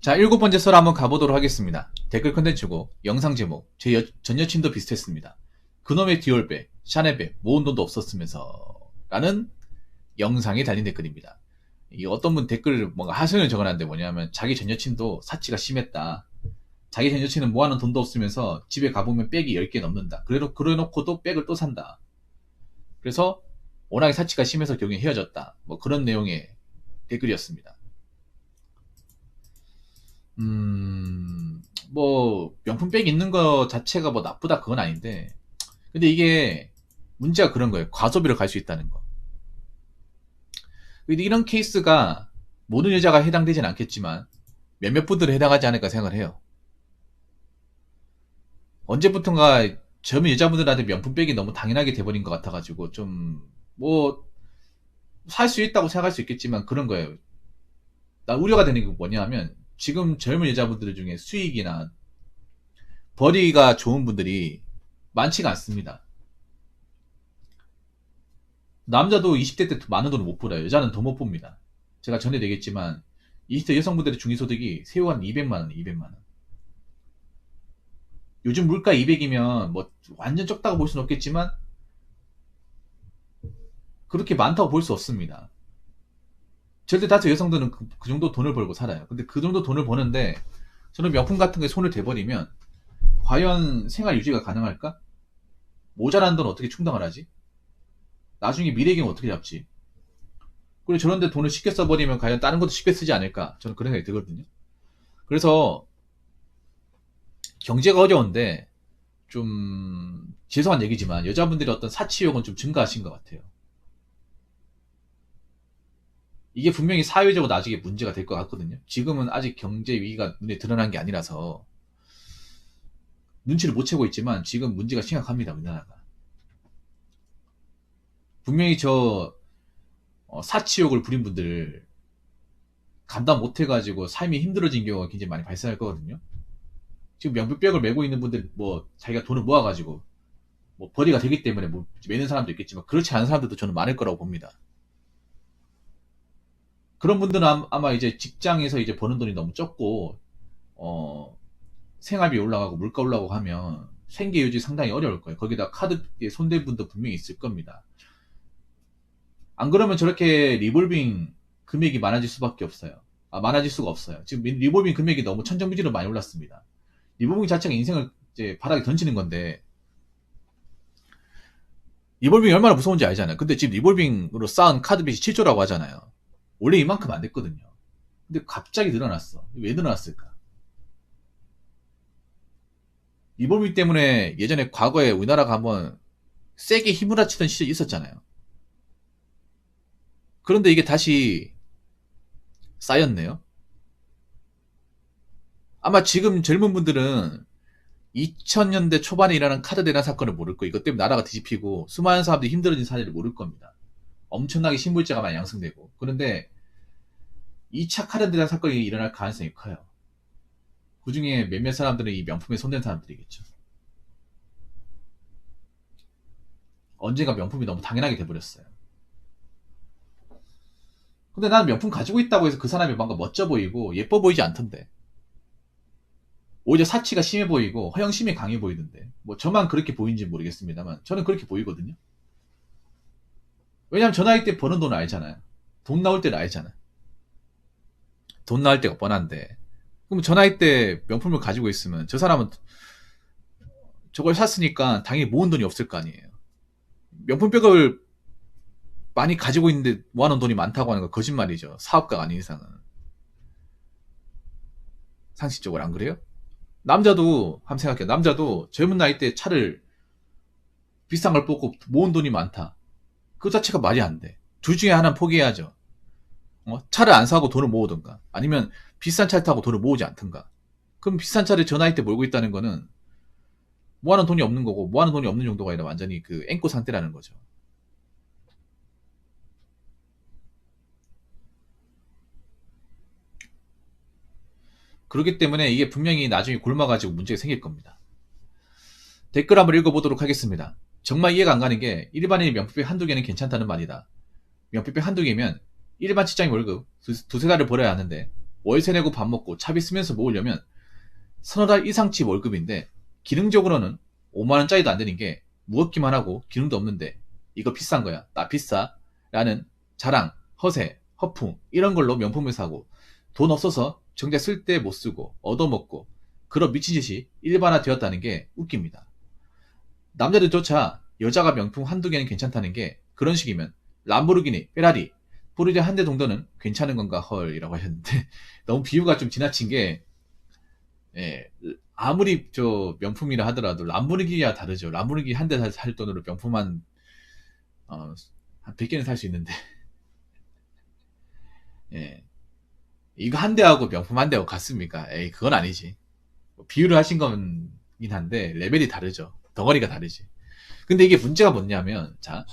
자, 7번째 썰 한번 가보도록 하겠습니다. 댓글 컨텐츠고 영상 제목 제 전 여친도 비슷했습니다. 그놈의 디올백, 샤넬백 모은 돈도 없었으면서 라는 영상이 달린 댓글입니다. 이 어떤 분 댓글 뭔가 하소연을 적어놨는데 뭐냐면 자기 전 여친도 사치가 심했다. 자기 전 여친은 모아놓은 돈도 없으면서 집에 가보면 백이 10개 넘는다. 그래놓고도 백을 또 산다. 그래서 워낙에 사치가 심해서 결국엔 헤어졌다. 뭐 그런 내용의 댓글이었습니다. 뭐, 명품백 있는 거 자체가 뭐 나쁘다 그건 아닌데, 근데 이게 문제가 그런 거예요. 과소비를 갈 수 있다는 거. 근데 이런 케이스가 모든 여자가 해당되진 않겠지만, 몇몇 분들은 해당하지 않을까 생각을 해요. 언제부턴가 젊은 여자분들한테 명품백이 너무 당연하게 돼버린 것 같아가지고, 좀, 뭐, 살 수 있다고 생각할 수 있겠지만 그런 거예요. 나 우려가 되는 게 뭐냐 하면, 지금 젊은 여자분들 중에 수익이나 벌이가 좋은 분들이 많지가 않습니다. 남자도 20대 때 많은 돈을 못 벌어요. 여자는 더 못 봅니다. 제가 전에 얘기했지만 20대 여성분들의 중위소득이 세후 한 200만원, 200만원. 요즘 물가 200이면 뭐 완전 적다고 볼 수는 없겠지만 그렇게 많다고 볼 수 없습니다. 절대 다수 여성들은 그 정도 돈을 벌고 살아요. 근데 그 정도 돈을 버는데 저는 명품 같은 게 손을 대버리면 과연 생활 유지가 가능할까? 모자란 돈 어떻게 충당을 하지? 나중에 미래계획 어떻게 잡지? 그리고 저런데 돈을 쉽게 써버리면 과연 다른 것도 쉽게 쓰지 않을까? 저는 그런 생각이 들거든요. 그래서 경제가 어려운데 좀 죄송한 얘기지만 여자분들의 어떤 사치욕은 좀 증가하신 것 같아요. 이게 분명히 사회적으로 나중에 문제가 될 것 같거든요. 지금은 아직 경제 위기가 눈에 드러난 게 아니라서 눈치를 못 채고 있지만 지금 문제가 심각합니다. 우리나라가. 분명히 사치욕을 부린 분들 감당 못해가지고 삶이 힘들어진 경우가 굉장히 많이 발생할 거거든요. 지금 명품백을 메고 있는 분들 뭐 자기가 돈을 모아가지고 뭐 벌이가 되기 때문에 뭐 매는 사람도 있겠지만 그렇지 않은 사람들도 저는 많을 거라고 봅니다. 그런 분들은 아마 이제 직장에서 이제 버는 돈이 너무 적고 생활비 올라가고 물가 올라가고 하면 생계 유지 상당히 어려울 거예요. 거기다 카드에 손댄 분도 분명히 있을 겁니다. 안 그러면 저렇게 리볼빙 금액이 많아질 수밖에 없어요. 많아질 수가 없어요. 지금 리볼빙 금액이 너무 천정부지로 많이 올랐습니다. 리볼빙 자체가 인생을 이제 바닥에 던지는 건데 리볼빙이 얼마나 무서운지 알잖아요. 근데 지금 리볼빙으로 쌓은 카드빚이 7조라고 하잖아요. 원래 이만큼 안 됐거든요. 근데 갑자기 늘어났어. 왜 늘어났을까? 리볼빙 때문에 예전에 과거에 우리나라가 한번 세게 휘몰아치던 시절이 있었잖아요. 그런데 이게 다시 쌓였네요. 아마 지금 젊은 분들은 2000년대 초반에 일어난 카드 대란 사건을 모를 거예요. 이것 때문에 나라가 뒤집히고 수많은 사람들이 힘들어진 사례를 모를 겁니다. 엄청나게 신불제가 많이 양성되고. 그런데 2차 카드 대란 사건이 일어날 가능성이 커요. 그 중에 몇몇 사람들은 이 명품에 손댄 사람들이겠죠. 언젠가 명품이 너무 당연하게 돼버렸어요. 근데 나는 명품 가지고 있다고 해서 그 사람이 뭔가 멋져 보이고 예뻐 보이지 않던데. 오히려 사치가 심해 보이고 허영심이 강해 보이던데. 뭐 저만 그렇게 보이는지 모르겠습니다만 저는 그렇게 보이거든요. 왜냐면 저 나이 때 버는 돈을 알잖아요. 돈 나올 때를 알잖아요. 돈 나올 때가 뻔한데. 그럼 저 나이 때 명품을 가지고 있으면 저 사람은 저걸 샀으니까 당연히 모은 돈이 없을 거 아니에요. 명품백을 많이 가지고 있는데 모아놓은 돈이 많다고 하는 건 거짓말이죠. 사업가가 아닌 이상은. 상식적으로 안 그래요? 남자도 한번 생각해요. 남자도 젊은 나이 때 차를 비싼 걸 뽑고 모은 돈이 많다. 그 자체가 말이 안 돼. 둘 중에 하나는 포기해야죠. 차를 안 사고 돈을 모으든가 아니면 비싼 차를 타고 돈을 모으지 않든가. 그럼 비싼 차를 저 나이 때 몰고 있다는 거는 모아놓은 돈이 없는 거고 모아놓은 돈이 없는 정도가 아니라 완전히 그 앵꼬 상태라는 거죠. 그렇기 때문에 이게 분명히 나중에 굶어가지고 문제가 생길 겁니다. 댓글 한번 읽어보도록 하겠습니다. 정말 이해가 안 가는 게 일반인이 명품백 한두 개는 괜찮다는 말이다. 명품백 한두 개면 일반 직장인 월급 두세 달을 벌어야 하는데 월세 내고 밥 먹고 차비 쓰면서 모으려면 서너 달 이상치 월급인데 기능적으로는 5만원짜리도 안 되는 게 무겁기만 하고 기능도 없는데 이거 비싼 거야. 나 비싸. 라는 자랑, 허세, 허풍 이런 걸로 명품을 사고 돈 없어서 정작 쓸 때 못 쓰고 얻어먹고 그런 미친 짓이 일반화 되었다는 게 웃깁니다. 남자들조차 여자가 명품 한두 개는 괜찮다는 게 그런 식이면 람보르기니, 페라리, 포르쉐 한 대 정도는 괜찮은 건가 헐이라고 하셨는데 너무 비유가 좀 지나친 게 예, 아무리 저 명품이라 하더라도 람보르기니와 다르죠. 람보르기니 한 대 살 돈으로 명품 한 100개는 살 수 있는데 예, 이거 한 대하고 명품 한 대하고 같습니까? 에이 그건 아니지. 비유를 하신 거긴 한데 레벨이 다르죠. 덩어리가 다르지. 근데 이게 문제가 뭐냐면 자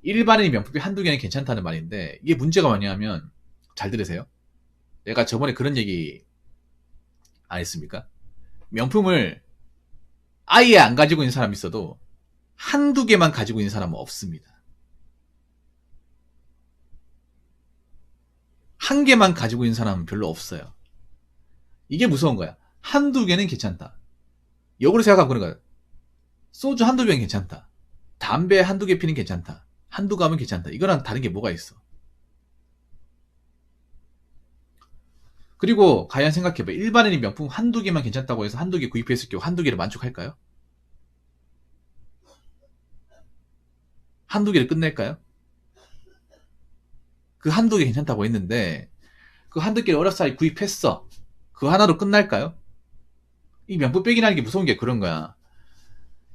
일반인 명품이 한두 개는 괜찮다는 말인데 이게 문제가 뭐냐면 잘 들으세요. 내가 저번에 그런 얘기 안 했습니까? 명품을 아예 안 가지고 있는 사람이 있어도 한두 개만 가지고 있는 사람은 없습니다. 한 개만 가지고 있는 사람은 별로 없어요. 이게 무서운 거야. 한두 개는 괜찮다. 역으로 생각하면 그런 거야. 소주 한두 병 괜찮다. 담배 한두 개 피는 괜찮다. 한두 가면 괜찮다. 이거랑 다른 게 뭐가 있어? 그리고 과연 생각해봐. 일반인이 명품 한두 개만 괜찮다고 해서 한두 개 구입했을 경우 한두 개를 만족할까요? 한두 개를 끝낼까요? 그 한두 개 괜찮다고 했는데 그 한두 개를 어렵사리 구입했어. 그 하나로 끝날까요? 이 명품백이라는 게 무서운 게 그런 거야.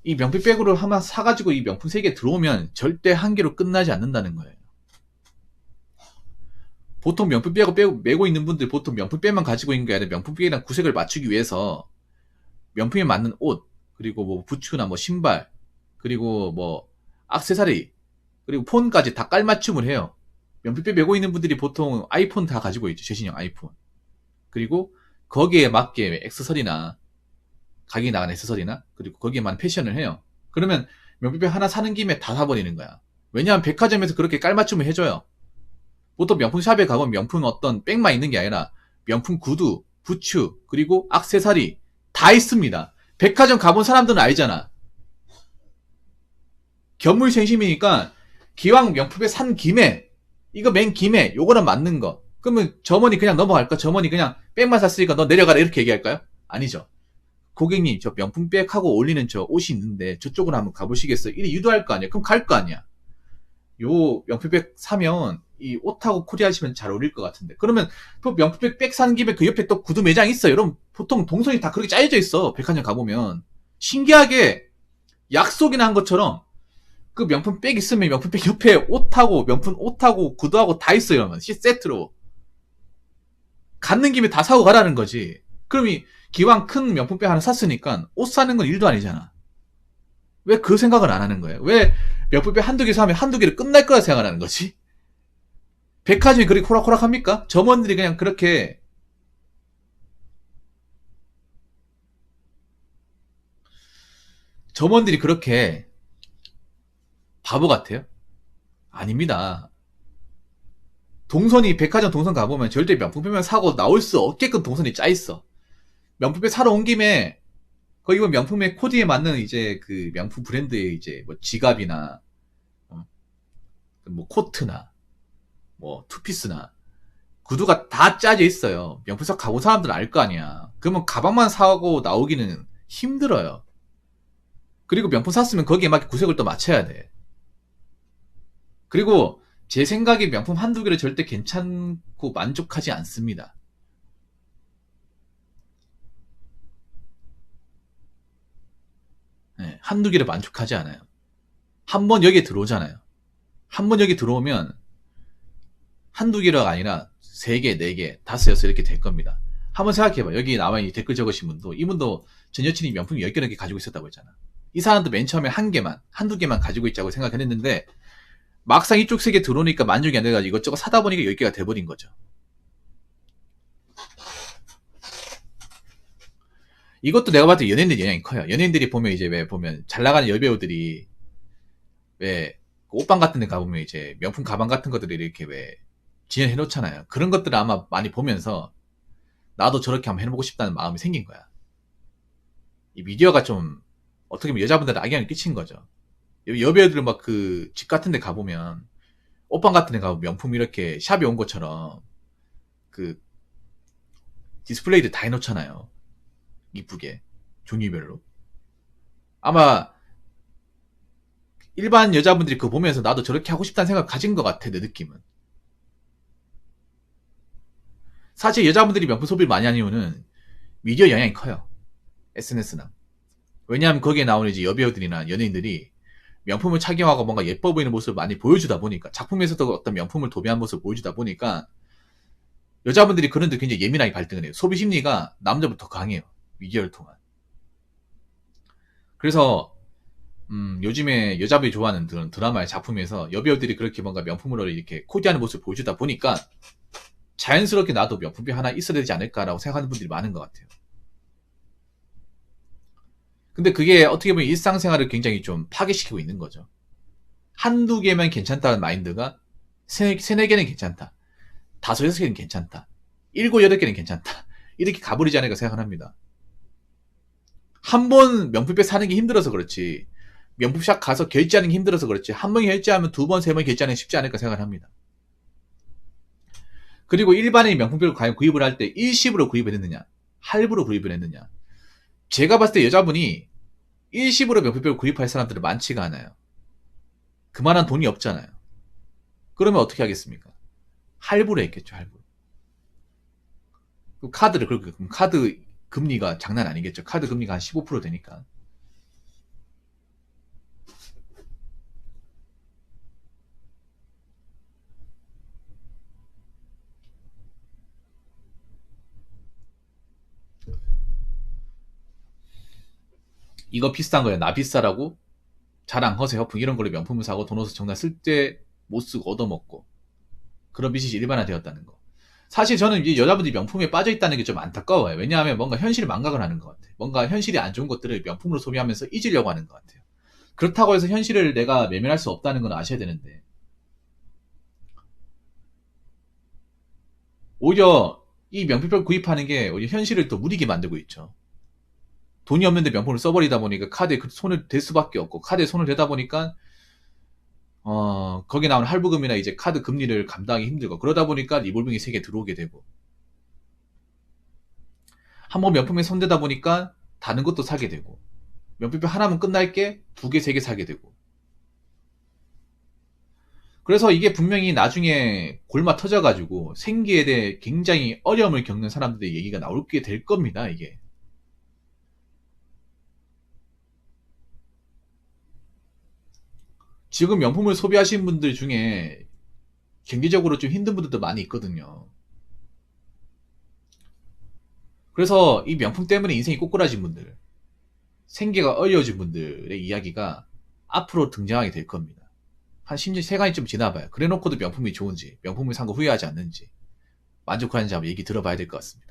이 명품백으로 하나 사가지고 이 명품 3개 들어오면 절대 한 개로 끝나지 않는다는 거예요. 보통 명품백을 메고 있는 분들 보통 명품백만 가지고 있는 게 아니라 명품백이랑 구색을 맞추기 위해서 명품에 맞는 옷, 그리고 뭐 부츠나 뭐 신발, 그리고 뭐 액세서리, 그리고 폰까지 다 깔맞춤을 해요. 명품백 메고 있는 분들이 보통 아이폰 다 가지고 있죠. 최신형 아이폰. 그리고 거기에 맞게 액세서리나 가격이 나가는 액세서리나 그리고 거기에 맞는 패션을 해요. 그러면 명품백 하나 사는 김에 다 사버리는 거야. 왜냐하면 백화점에서 그렇게 깔맞춤을 해줘요. 보통 명품 샵에 가면 명품 어떤 백만 있는 게 아니라 명품 구두, 부츠, 그리고 액세서리 다 있습니다. 백화점 가본 사람들은 알잖아. 견물생심이니까 기왕 명품백 산 김에 이거 맨 김에 요거랑 맞는 거 그러면 점원이 그냥 넘어갈까? 점원이 그냥 백만 샀으니까 너 내려가라 이렇게 얘기할까요? 아니죠. 고객님 저 명품백하고 어울리는 저 옷이 있는데 저쪽으로 한번 가보시겠어요? 이래 유도할 거 아니야. 그럼 갈 거 아니야. 요 명품백 사면 이 옷하고 코디하시면 잘 어울릴 것 같은데 그러면 또 명품백 사는 김에 그 옆에 또 구두 매장 있어요. 여러분 보통 동선이 다 그렇게 짜여져 있어. 백화점 가보면 신기하게 약속이나 한 것처럼 그 명품백 있으면 명품백 옆에 옷하고 명품 옷하고 구두하고 다 있어요. 이러면 세트로 갔는 김에 다 사고 가라는 거지. 그럼 이 기왕 큰 명품백 하나 샀으니까 옷 사는 건 일도 아니잖아. 왜 그 생각을 안 하는 거예요? 왜 명품백 한두 개 사면 한두 개를 끝날 거라 생각하는 거지? 백화점이 그렇게 호락호락합니까? 점원들이 그냥 그렇게 점원들이 그렇게 바보 같아요? 아닙니다. 동선이 백화점 동선 가보면 절대 명품백만 사고 나올 수 없게끔 동선이 짜있어. 명품백 사러 온 김에 거기 보면 명품의 코디에 맞는 이제 그 명품 브랜드의 이제 뭐 지갑이나 뭐 코트나 뭐 투피스나 구두가 다 짜져 있어요. 명품샵 가본 사람들은 알 거 아니야. 그러면 가방만 사고 나오기는 힘들어요. 그리고 명품 샀으면 거기에 맞게 구색을 또 맞춰야 돼. 그리고 제 생각에 명품 한두 개를 절대 괜찮고 만족하지 않습니다. 네, 한두 개를 만족하지 않아요. 한번 여기에 들어오잖아요. 한번 여기 들어오면 한두 개가 아니라 3개, 4개, 5, 6 이렇게 될 겁니다. 한번 생각해봐. 여기 나와 있는 댓글 적으신 분도 이분도 전 여친이 명품 10개 넘게 가지고 있었다고 했잖아. 이 사람도 맨 처음에 한 개만, 한두 개만 가지고 있자고 생각했는데 막상 이쪽 세계 들어오니까 만족이 안 돼가지고 이것저것 사다 보니까 10개가 돼버린 거죠. 이것도 내가 봤을 때 연예인들 영향이 커요. 연예인들이 보면 이제 왜 보면 잘 나가는 여배우들이 왜 옷방 같은 데 가보면 이제 명품 가방 같은 것들을 이렇게 왜 진열해 놓잖아요. 그런 것들을 아마 많이 보면서 나도 저렇게 한번 해보고 싶다는 마음이 생긴 거야. 이 미디어가 좀 어떻게 보면 여자분들한테 악영향을 끼친 거죠. 여배우들 막 그 집 같은 데 가보면 옷방 같은 데 가보면 명품 이렇게 샵에 온 것처럼 그 디스플레이를 다 해놓잖아요. 이쁘게 종류별로. 아마 일반 여자분들이 그거 보면서 나도 저렇게 하고 싶다는 생각 가진 것 같아. 내 느낌은. 사실 여자분들이 명품 소비를 많이 하는 이유는 미디어 영향이 커요. SNS나. 왜냐하면 거기에 나오는 이제 여배우들이나 연예인들이 명품을 착용하고 뭔가 예뻐 보이는 모습을 많이 보여주다 보니까, 작품에서도 어떤 명품을 도배한 모습을 보여주다 보니까 여자분들이 그런 데 굉장히 예민하게 발등을 해요. 소비 심리가 남자보다 더 강해요. 미디어를 통한. 그래서 요즘에 여자분이 좋아하는 그런 드라마의 작품에서 여배우들이 그렇게 뭔가 명품으로 이렇게 코디하는 모습을 보여주다 보니까 자연스럽게 나도 명품이 하나 있어야 되지 않을까라고 생각하는 분들이 많은 것 같아요. 근데 그게 어떻게 보면 일상생활을 굉장히 좀 파괴시키고 있는 거죠. 한두 개면 괜찮다는 마인드가 세네 개는 괜찮다. 다섯, 여섯 개는 괜찮다. 일곱, 여덟 개는 괜찮다. 이렇게 가버리지 않을까 생각합니다. 한 번 명품백 사는 게 힘들어서 그렇지, 명품샵 가서 결제하는 게 힘들어서 그렇지, 한 번 결제하면 두 번, 세 번 결제하는 게 쉽지 않을까 생각을 합니다. 그리고 일반인 명품백을 과연 구입을 할 때 일시불로 구입을 했느냐, 할부로 구입을 했느냐. 제가 봤을 때 여자분이 일시불로 명품백을 구입할 사람들은 많지가 않아요. 그만한 돈이 없잖아요. 그러면 어떻게 하겠습니까? 할부로 했겠죠, 할부. 카드를, 그럼 카드 금리가 장난 아니겠죠. 카드 금리가 한 15% 되니까. 이거 비싼 거예요. 나 비싸라고 자랑, 허세, 허풍 이런 걸로 명품을 사고 돈 없어 정말 쓸 때 못 쓰고 얻어먹고 그런 비즈니스 일반화되었다는 거. 사실 저는 이제 여자분들이 명품에 빠져 있다는 게 좀 안타까워요. 왜냐하면 뭔가 현실을 망각을 하는 것 같아요. 뭔가 현실이 안 좋은 것들을 명품으로 소비하면서 잊으려고 하는 것 같아요. 그렇다고 해서 현실을 내가 외면할 수 없다는 건 아셔야 되는데, 오히려 이 명품백 구입하는 게 오히려 현실을 더 무리게 만들고 있죠. 돈이 없는데 명품을 써버리다 보니까 카드에 손을 댈 수밖에 없고, 카드에 손을 대다 보니까 거기 나오는 할부금이나 이제 카드 금리를 감당하기 힘들고, 그러다 보니까 리볼빙이 세게 들어오게 되고, 한번 명품에 손대다 보니까 다른 것도 사게 되고, 명품백 하나면 끝날 게 두 개, 세 개 사게 되고. 그래서 이게 분명히 나중에 골마 터져가지고 생계에 대해 굉장히 어려움을 겪는 사람들의 얘기가 나오게 될 겁니다, 이게. 지금 명품을 소비하시는 분들 중에 경제적으로 좀 힘든 분들도 많이 있거든요. 그래서 이 명품 때문에 인생이 꼬꾸라진 분들, 생계가 어려워진 분들의 이야기가 앞으로 등장하게 될 겁니다. 한 심지어 세간이 좀 지나봐요. 그래놓고도 명품이 좋은지, 명품을 산 거 후회하지 않는지, 만족하는지 한번 얘기 들어봐야 될 것 같습니다.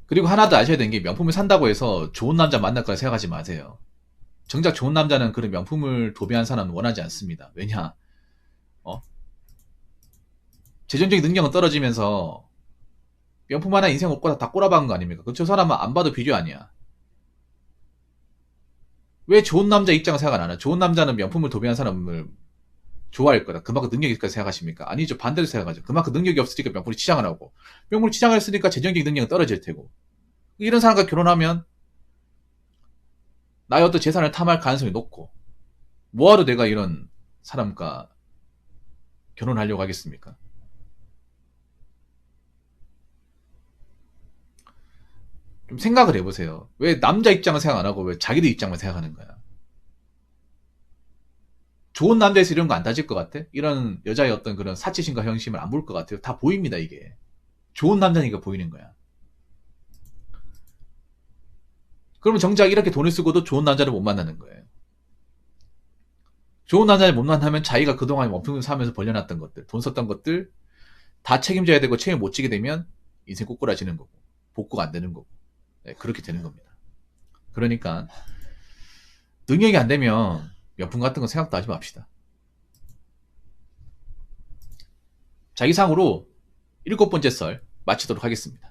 그리고 하나 더 아셔야 되는 게, 명품을 산다고 해서 좋은 남자 만날 거라 생각하지 마세요. 정작 좋은 남자는 그런 명품을 도배한 사람은 원하지 않습니다. 왜냐? 어? 재정적인 능력은 떨어지면서 명품 하나 인생 없고 다 꼬라박은 거 아닙니까? 그 저 사람은 안 봐도 비교 아니야. 왜 좋은 남자 입장을 생각 안 하나? 좋은 남자는 명품을 도배한 사람을 좋아할 거다. 그만큼 능력이 있을까 생각하십니까? 아니죠. 반대로 생각하죠. 그만큼 능력이 없으니까 명품을 치장을 하고, 명품을 치장을 했으니까 재정적인 능력은 떨어질 테고, 이런 사람과 결혼하면 나의 어떤 재산을 탐할 가능성이 높고, 뭐하러 내가 이런 사람과 결혼하려고 하겠습니까? 좀 생각을 해보세요. 왜 남자 입장을 생각 안 하고 왜 자기들 입장만 생각하는 거야? 좋은 남자에서 이런 거 안 따질 것 같아? 이런 여자의 어떤 그런 사치심과 형심을 안 볼 것 같아요. 다 보입니다, 이게. 좋은 남자니까 보이는 거야. 그러면 정작 이렇게 돈을 쓰고도 좋은 남자를 못 만나는 거예요. 좋은 남자를 못 만나면 자기가 그동안 원품을 사면서 벌려놨던 것들, 돈 썼던 것들 다 책임져야 되고, 책임 못 지게 되면 인생 꼬꾸라지는 거고, 복구가 안 되는 거고, 네, 그렇게 되는 겁니다. 그러니까 능력이 안 되면 명품 같은 거 생각도 하지 맙시다. 자, 이상으로 7번째 썰 마치도록 하겠습니다.